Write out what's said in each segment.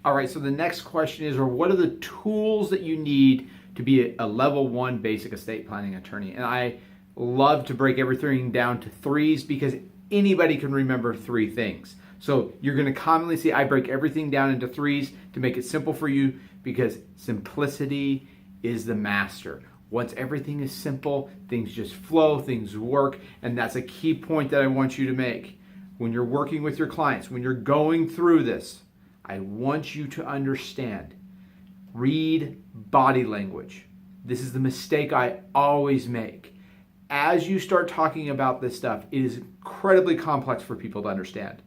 All right, so the next question is, or what are the tools that you need to be a level 1 basic estate planning attorney? And I love to break everything down to threes because anybody can remember 3 things. So you're going to commonly see I break everything down into threes to make it simple for you because simplicity is the master. Once everything is simple, things just flow, things work, and that's a key point that I want you to make. When you're working with your clients, when you're going through this, I want you to understand, read body language. This is the mistake I always make. As you start talking about this stuff, it is incredibly complex for people to understand.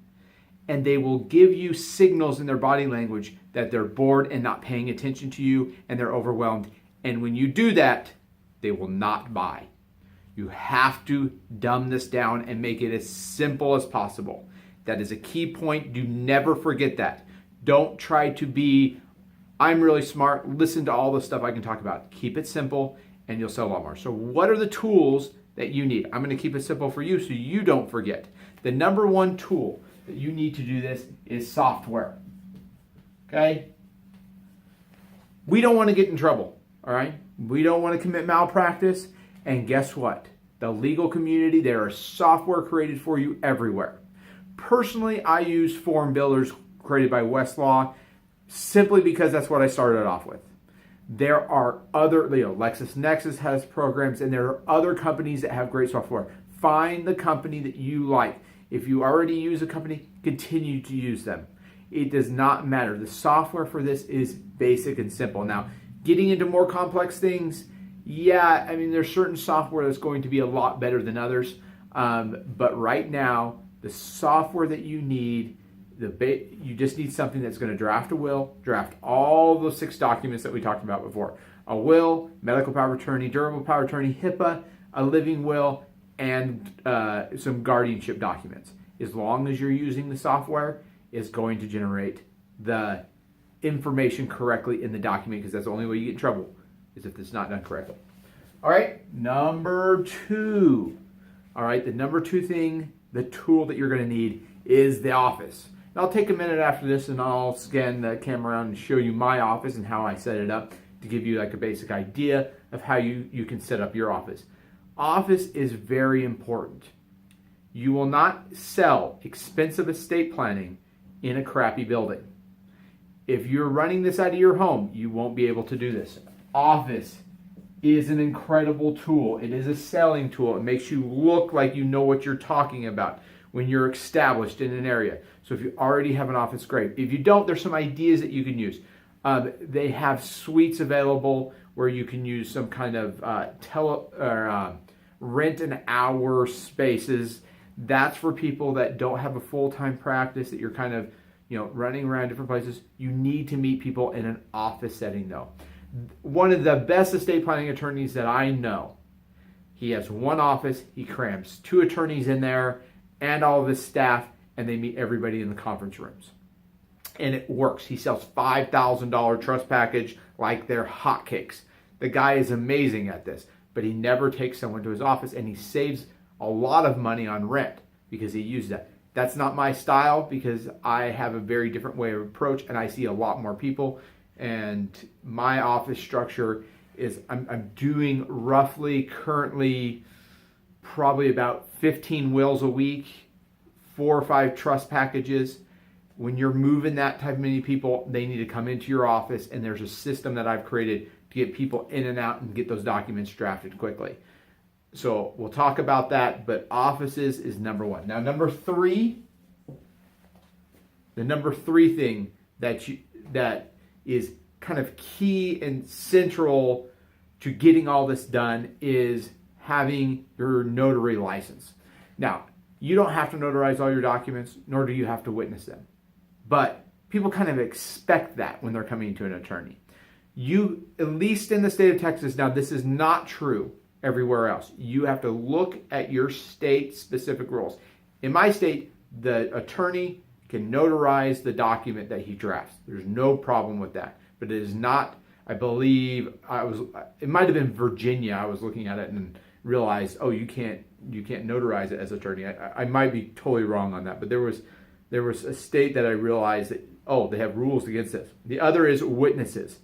And they will give you signals in their body language that they're bored and not paying attention to you and they're overwhelmed. And when you do that, they will not buy. You have to dumb this down and make it as simple as possible. That is a key point. Do never forget that. Don't try to be, I'm really smart, listen to all the stuff I can talk about. Keep it simple and you'll sell a lot more. So what are the tools that you need? I'm going to keep it simple for you so you don't forget. The number 1 tool that you need to do this is software. Okay? We don't want to get in trouble, all right? We don't want to commit malpractice. And guess what? The legal community, there are software created for you everywhere. Personally, I use form builders created by Westlaw simply because that's what I started off with. There are other, LexisNexis has programs, and there are other companies that have great software. Find the company that you like. If you already use a company, continue to use them. It does not matter. The software for this is basic and simple. Now, getting into more complex things, yeah, I mean, there's certain software that's going to be a lot better than others. But right now, the software that you need, you just need something that's going to draft a will, draft all those 6 documents that we talked about before. A will, medical power of attorney, durable power of attorney, HIPAA, a living will, and some guardianship documents. As long as you're using the software, it's going to generate the information correctly in the document because that's the only way you get in trouble is if it's not done correctly. All right, number 2. All right, the number 2 thing, the tool that you're going to need is the office. Now, I'll take a minute after this and I'll scan the camera around and show you my office and how I set it up to give you like a basic idea of how you can set up your office. Office is very important. You will not sell expensive estate planning in a crappy building. If you're running this out of your home, you won't be able to do this. Office is an incredible tool. It is a selling tool. It makes you look like you know what you're talking about when you're established in an area. So if you already have an office, great. If you don't, there's some ideas that you can use. They have suites available where you can use some kind of rent an hour spaces. That's for people that don't have a full-time practice, that you're kind of running around different places. You need to meet people in an office setting though. One of the best estate planning attorneys that I know, he has one office, he crams 2 attorneys in there and all of his staff, and they meet everybody in the conference rooms. And it works. He sells $5,000 trust package like they're hotcakes. The guy is amazing at this, but he never takes someone to his office, and he saves a lot of money on rent because he used that. That's not my style because I have a very different way of approach, and I see a lot more people. And my office structure is I'm doing roughly currently probably about 15 wills a week, 4 or 5 trust packages. When you're moving that type of many people, they need to come into your office, and there's a system that I've created to get people in and out and get those documents drafted quickly. So we'll talk about that, but offices is number 1. Now, number 3, the number 3 thing that is kind of key and central to getting all this done is having your notary license. Now, you don't have to notarize all your documents, nor do you have to witness them. But people kind of expect that when they're coming to an attorney. You, at least in the state of Texas, now this is not true everywhere else. You have to look at your state-specific rules. In my state, the attorney can notarize the document that he drafts. There's no problem with that. But it is not, I believe, it might have been Virginia. I was looking at it and realized, oh, you can't notarize it as attorney. I might be totally wrong on that, but there was a state that I realized that oh, they have rules against this. The other is witnesses.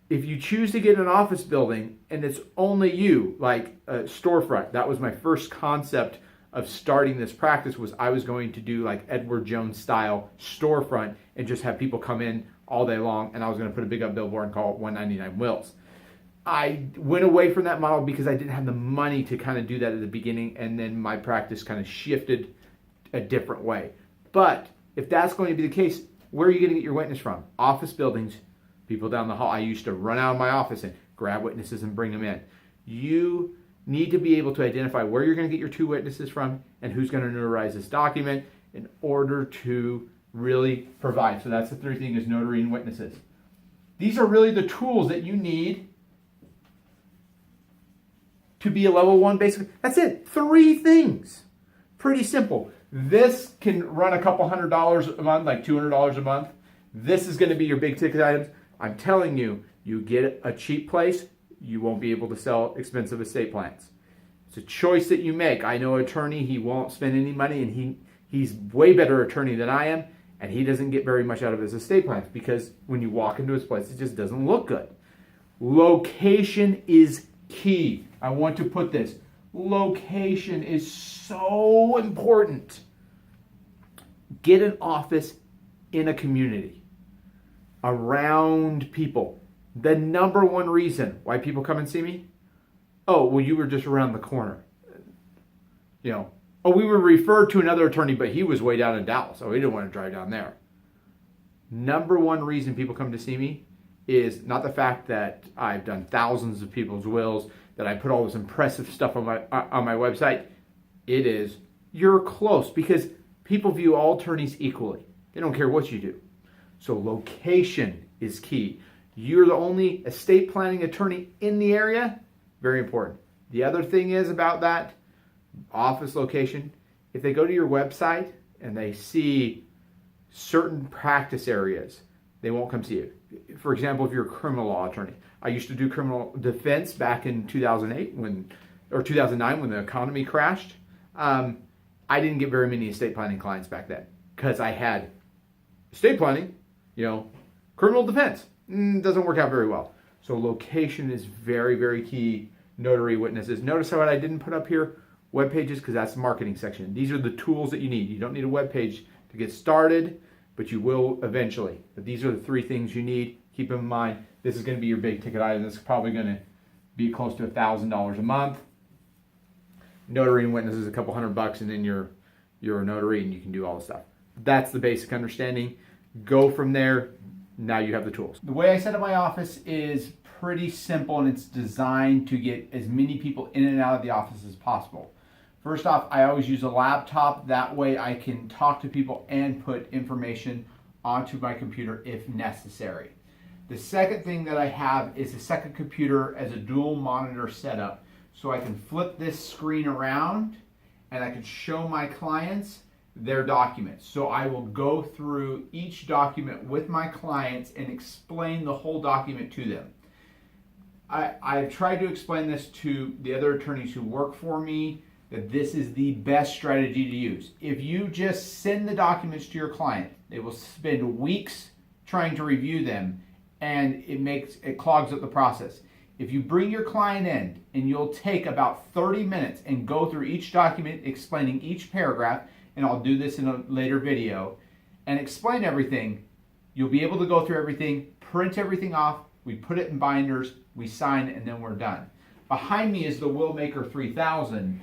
If you choose to get an office building and it's only you, like a storefront, that was my first concept of starting this practice, was I was going to do like Edward Jones style storefront and just have people come in all day long, and I was going to put a big up billboard and call it 199 Wills. I went away from that model because I didn't have the money to kind of do that at the beginning, and then my practice kind of shifted a different way. But if that's going to be the case, where are you going to get your witness from? Office buildings, people down the hall. I used to run out of my office and grab witnesses and bring them in. You need to be able to identify where you're going to get your 2 witnesses from and who's going to notarize this document in order to really provide. So that's the 3rd thing, is notary and witnesses. These are really the tools that you need to be a level 1 basic. That's it. 3 things. Pretty simple. This can run a couple $100 a month, like $200 a month. This is going to be your big ticket items. I'm telling you, you get a cheap place, you won't be able to sell expensive estate plans. It's a choice that you make. I know an attorney, he won't spend any money, and he's way better attorney than I am, and he doesn't get very much out of his estate plans because when you walk into his place, it just doesn't look good. Location is key. I want to put this. Location is so important. Get an office in a community, around people. The number 1 reason why people come and see me, oh, well, you were just around the corner. You know, oh, we were referred to another attorney, but he was way down in Dallas, so we didn't want to drive down there. Number 1 reason people come to see me is not the fact that I've done thousands of people's wills, that I put all this impressive stuff on my website. It is you're close, because people view all attorneys equally. They don't care what you do. So location is key. You're the only estate planning attorney in the area. Very important. The other thing is about that office location, if they go to your website and they see certain practice areas, they won't come see you. For example, if you're a criminal law attorney, I used to do criminal defense back in 2008 or 2009 when the economy crashed. I didn't get very many estate planning clients back then because I had estate planning, criminal defense. Doesn't work out very well. So location is very, very key. Notary witnesses. Notice how I didn't put up here web pages, because that's the marketing section. These are the tools that you need. You don't need a web page to get started, but you will eventually. But these are the 3 things you need. Keep in mind, this is going to be your big ticket item. This is probably going to be close to $1,000 a month. Notary and witnesses a couple $100, and then you're a notary and you can do all the stuff. That's the basic understanding. Go from there. Now you have the tools. The way I set up my office is pretty simple, and it's designed to get as many people in and out of the office as possible. First off, I always use a laptop. That way I can talk to people and put information onto my computer if necessary. The second thing that I have is a second computer as a dual monitor setup, so I can flip this screen around and I can show my clients their documents. So I will go through each document with my clients and explain the whole document to them. I've tried to explain this to the other attorneys who work for me, that this is the best strategy to use. If you just send the documents to your client, they will spend weeks trying to review them, and it clogs up the process. If you bring your client in and you'll take about 30 minutes and go through each document, explaining each paragraph, and I'll do this in a later video, and explain everything, you'll be able to go through everything, print everything off, we put it in binders, we sign it, and then we're done. Behind me is the Willmaker 3000.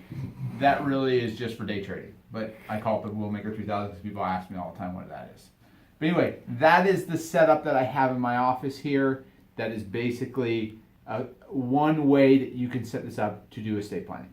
That really is just for day trading, but I call it the Willmaker 3000 because people ask me all the time what that is. But anyway, that is the setup that I have in my office here. That is basically one way that you can set this up to do estate planning.